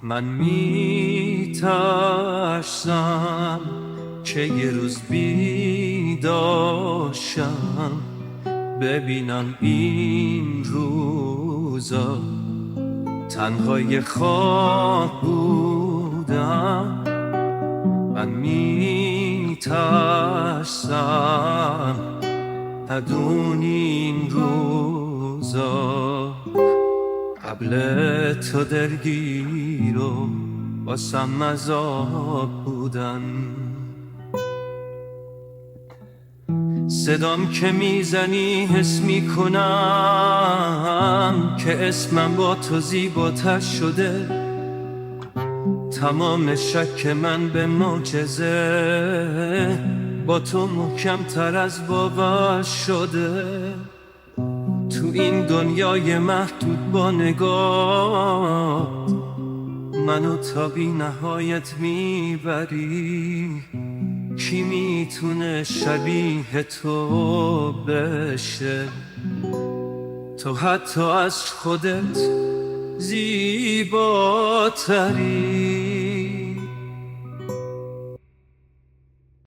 من میترسم که یه روز بیداشم ببینم این روزا تنهای خواب بودم. من میترسم ندون این روزا قبل تو دلگیر و واسم مذاب بودن. صدام که میزنی حس میکنم که اسمم با تو زیباتر شده. تمام شک من به معجزه با تو محکم‌تر از باور شده. تو این دنیای محدود با نگاه منو تا بی نهایت میبری. کی میتونه شبیه تو بشه؟ تو حتی از خودت زیباتری.